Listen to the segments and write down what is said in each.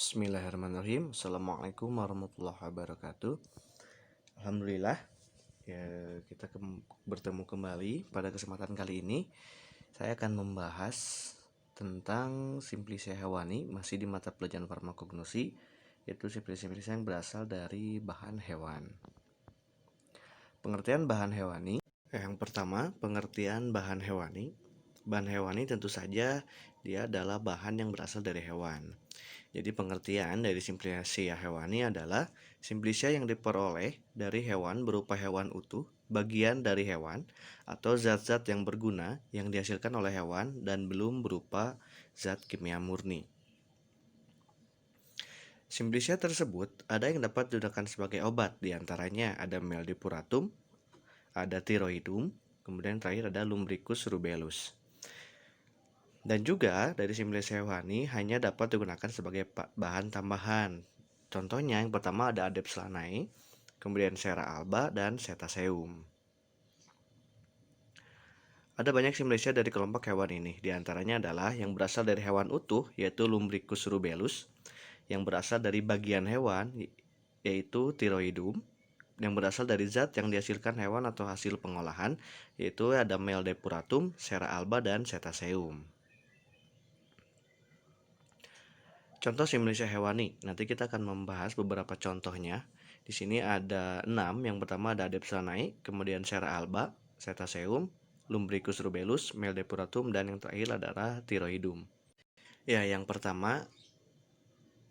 Bismillahirrahmanirrahim. Assalamualaikum warahmatullahi wabarakatuh. Alhamdulillah, ya kita bertemu kembali pada kesempatan kali ini. Saya akan membahas tentang simplicia hewani, masih di mata pelajaran farmakognosi, yaitu simplicia yang berasal dari bahan hewan. Pengertian bahan hewani. Yang pertama, pengertian bahan hewani. Bahan hewani tentu saja dia adalah bahan yang berasal dari hewan. Jadi pengertian dari simplicia hewani adalah simplicia yang diperoleh dari hewan berupa hewan utuh, bagian dari hewan, atau zat-zat yang berguna yang dihasilkan oleh hewan dan belum berupa zat kimia murni. Simplicia tersebut ada yang dapat digunakan sebagai obat, diantaranya ada meldipuratum, ada thyroidum, kemudian terakhir ada lumbricus rubellus. Dan juga dari simplicia hewani hanya dapat digunakan sebagai bahan tambahan. Contohnya yang pertama ada Adepts lanae, kemudian Sera alba, dan Cetaceum. Ada banyak simplicia dari kelompok hewan ini, diantaranya adalah yang berasal dari hewan utuh, yaitu Lumbricus rubellus, yang berasal dari bagian hewan, yaitu Thyroidum, yang berasal dari zat yang dihasilkan hewan atau hasil pengolahan, yaitu ada Meldipuratum, Sera alba, dan Cetaceum. Contoh simplicia hewani. Nanti kita akan membahas beberapa contohnya. Di sini ada 6. Yang pertama ada Adepts lanae, kemudian Sera alba, Cetaceum, Lumbricus rubellus, Meldipuratum, dan yang terakhir adalah Thyroidum. Ya, yang pertama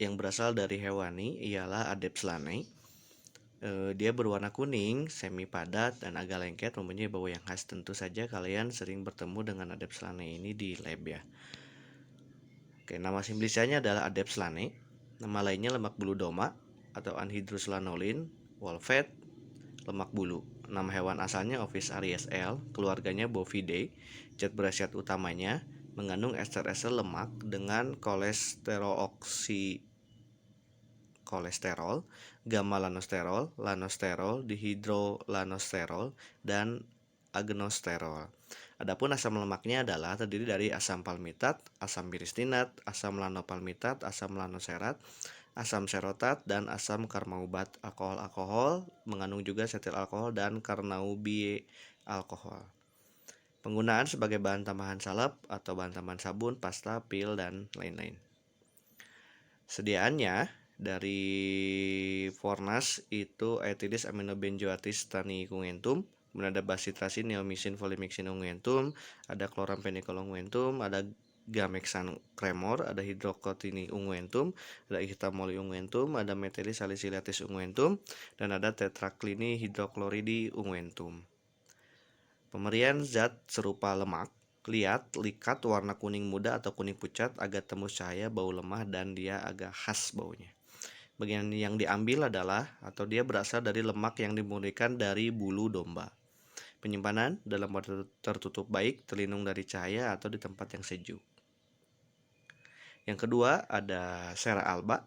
yang berasal dari hewani ialah Adepts lanae. Dia berwarna kuning, semi padat, dan agak lengket, mempunyai bau yang khas. Tentu saja kalian sering bertemu dengan Adepts lanae ini di lab ya. Oke, nama simplicianya adalah Adepts lanae. Nama lainnya lemak bulu doma atau anhydrous lanolin, wolfet, lemak bulu. Nama hewan asalnya Ovis aries L, keluarganya Bovidae. Zat berkhasiat utamanya mengandung ester-ester lemak dengan kolesterol, gamma lanosterol, lanosterol, dihidrolanosterol, dan agnosterol. Adapun asam lemaknya adalah terdiri dari asam palmitat, asam piristinat, asam lanopalmitat, asam lanoserat, asam serotat, dan asam karmaubat. Alkohol mengandung juga setil alkohol dan karnaubi alkohol. Penggunaan sebagai bahan tambahan salep atau bahan tambahan sabun, pasta, pil, dan lain-lain. Sediaannya dari Fornas itu Aethylis aminobenzoatis taniikungentum, kemudian ada bacitracin, neomycin, folimyxin unguentum, ada chloramphenicol unguentum, ada gamexan cremor, ada hidrocotini unguentum, ada ihtamoli unguentum, ada methylis salicilatis unguentum, dan ada tetraclini hidrochloridi unguentum. Pemberian zat serupa lemak, liat, likat, warna kuning muda atau kuning pucat, agak tembus cahaya, bau lemah, dan dia agak khas baunya. Bagian yang diambil adalah atau dia berasal dari lemak yang dimurnikan dari bulu domba. Penyimpanan dalam wadah tertutup baik, terlindung dari cahaya atau di tempat yang sejuk. Yang kedua ada Sera alba.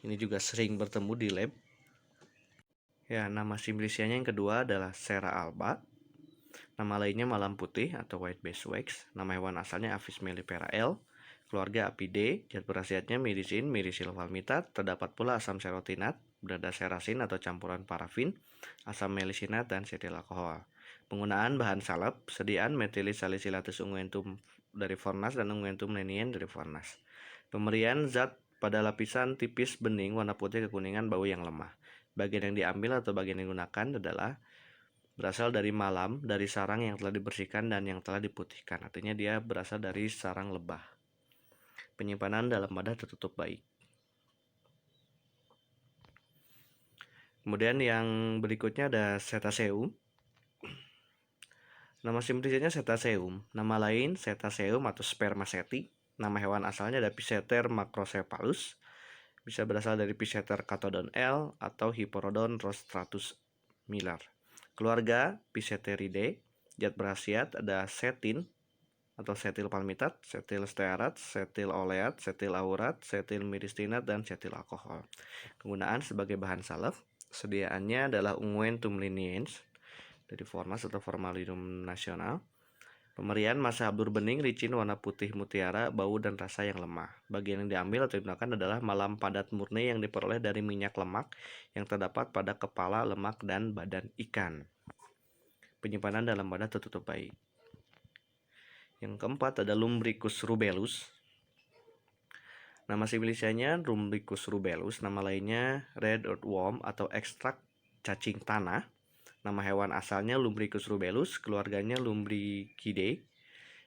Ini juga sering bertemu di lab. Ya, nama simplicianya yang kedua adalah Sera alba. Nama lainnya malam putih atau white beeswax. Nama hewan asalnya Avis mellifera L. Keluarga Apidae, zat berkhasiatnya mirisin, mirisil palmitat, terdapat pula asam serotinat, berada serasin atau campuran parafin, asam melisinat, dan setil alkohol. Penggunaan bahan salep, sediaan methylis salicilatus unguentum dari Fornas dan unguentum lenien dari Fornas. Pemberian zat pada lapisan tipis bening warna putih kekuningan bau yang lemah. Bagian yang diambil atau bagian yang digunakan adalah berasal dari malam, dari sarang yang telah dibersihkan dan yang telah diputihkan. Artinya dia berasal dari sarang lebah. Penyimpanan dalam wadah tertutup baik. Kemudian yang berikutnya ada Cetaceum. Nama simplicianya Cetaceum. Nama lain Cetaceum atau Spermaceti. Nama hewan asalnya ada Piceter macrocephalus. Bisa berasal dari Piceter catodon L atau Hipporodon rostratus Miller. Keluarga Piceteridae. Zat berkhasiat ada setin atau setil palmitat, setil stearat, setil oleat, setil aurat, setil miristinat, dan setil alkohol. Penggunaan sebagai bahan salep, sediaannya adalah unguentum leniens dari Fornas atau Formalinium nasional. Pemberian massa habur bening, licin, warna putih mutiara, bau dan rasa yang lemah. Bagian yang diambil atau digunakan adalah malam padat murni yang diperoleh dari minyak lemak yang terdapat pada kepala, lemak, dan badan ikan. Penyimpanan dalam wadah tertutup baik. Yang keempat ada Lumbricus rubellus. Nama similisianya Lumbricus rubellus, nama lainnya red earthworm atau ekstrak cacing tanah. Nama hewan asalnya Lumbricus rubellus, keluarganya Lumbricidae.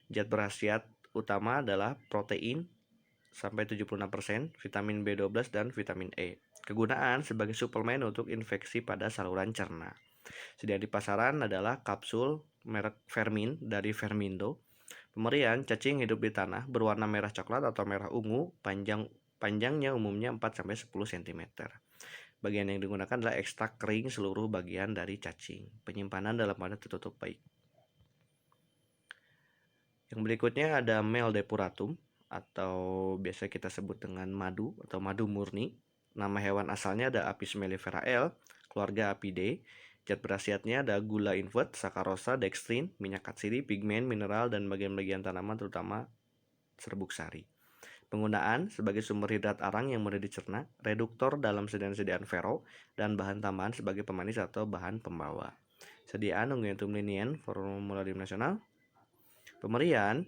Zat berkhasiat utama adalah protein sampai 76%, vitamin B12 dan vitamin E. Kegunaan sebagai suplemen untuk infeksi pada saluran cerna. Sedia di pasaran adalah kapsul merek Fermin dari Fermindo. Pemberian cacing hidup di tanah berwarna merah coklat atau merah ungu, panjangnya umumnya 4-10 cm. Bagian yang digunakan adalah ekstrak kering seluruh bagian dari cacing. Penyimpanan dalam wadah tertutup baik. Yang berikutnya ada Mel depuratum atau biasa kita sebut dengan madu atau madu murni. Nama hewan asalnya ada Apis mellifera L, keluarga Apidae. Zat berkhasiatnya ada gula invert, sakarosa, dextrin, minyak atsiri, pigmen, mineral, dan bagian-bagian tanaman terutama serbuk sari. Penggunaan sebagai sumber hidrat arang yang mudah dicerna, reduktor dalam sediaan-sediaan fero, dan bahan tambahan sebagai pemanis atau bahan pembawa. Sediaan Unguentum linien, Formularium Nasional. Pemberian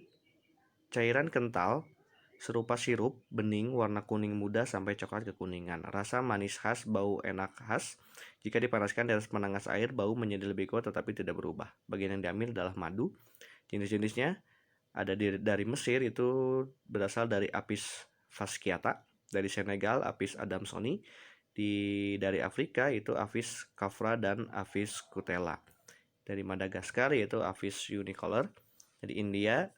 cairan kental serupa sirup bening warna kuning muda sampai coklat kekuningan. Rasa manis khas, bau enak khas. Jika dipanaskan di atas penanas air, bau menjadi lebih kuat tetapi tidak berubah. Bagian yang diambil adalah madu. Jenis-jenisnya ada dari Mesir, itu berasal dari Apis fasciata, dari Senegal Apis adamsoni, dari Afrika itu Apis cafra dan Apis cutella, dari Madagaskar yaitu Apis unicolor, dari India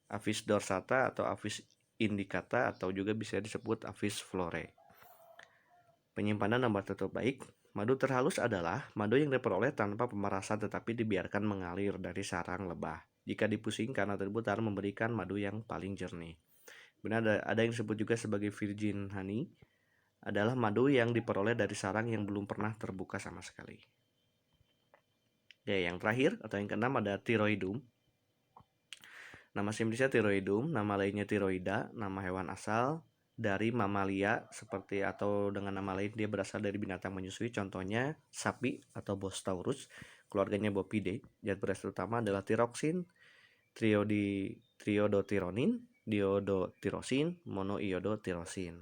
Apis dorsata atau Apis indicata atau juga bisa disebut Apis flore. Penyimpanan dan tertutup baik. Madu terhalus adalah madu yang diperoleh tanpa pemerasan tetapi dibiarkan mengalir dari sarang lebah. Jika dipusingkan atau diputar memberikan madu yang paling jernih. Benar, ada yang disebut juga sebagai virgin honey, adalah madu yang diperoleh dari sarang yang belum pernah terbuka sama sekali. Ya, yang terakhir atau yang keenam ada Thyroidum. Nama simlisnya Thyroidum, nama lainnya Thyroida, nama hewan asal dari mamalia seperti atau dengan nama lain dia berasal dari binatang menyusui, contohnya sapi atau Bos taurus, keluarganya Bopidae. Zat berasal utama adalah tiroksin, triodotironin, diodotirosin, monoiodotirosin.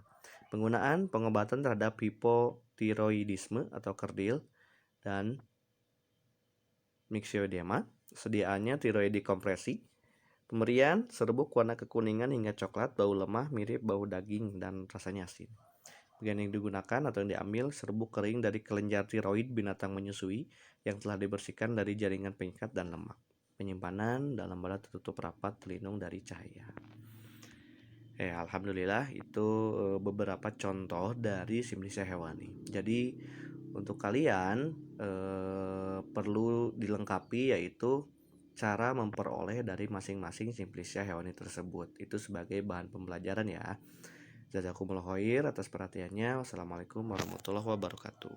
Penggunaan pengobatan terhadap hipotiroidisme atau kerdil dan myxoedema. Sediaannya tiroidi kompresi. Pemberian serbuk warna kekuningan hingga coklat, bau lemah, mirip bau daging dan rasanya asin. Bagian yang digunakan atau yang diambil serbuk kering dari kelenjar tiroid binatang menyusui yang telah dibersihkan dari jaringan pengikat dan lemak. Penyimpanan dalam wadah tertutup rapat, terlindung dari cahaya. Alhamdulillah itu beberapa contoh dari simlisia hewani. Jadi untuk kalian perlu dilengkapi yaitu cara memperoleh dari masing-masing simplisia hewani tersebut. Itu sebagai bahan pembelajaran ya. Jazakumullah khair atas perhatiannya. Wassalamualaikum warahmatullahi wabarakatuh.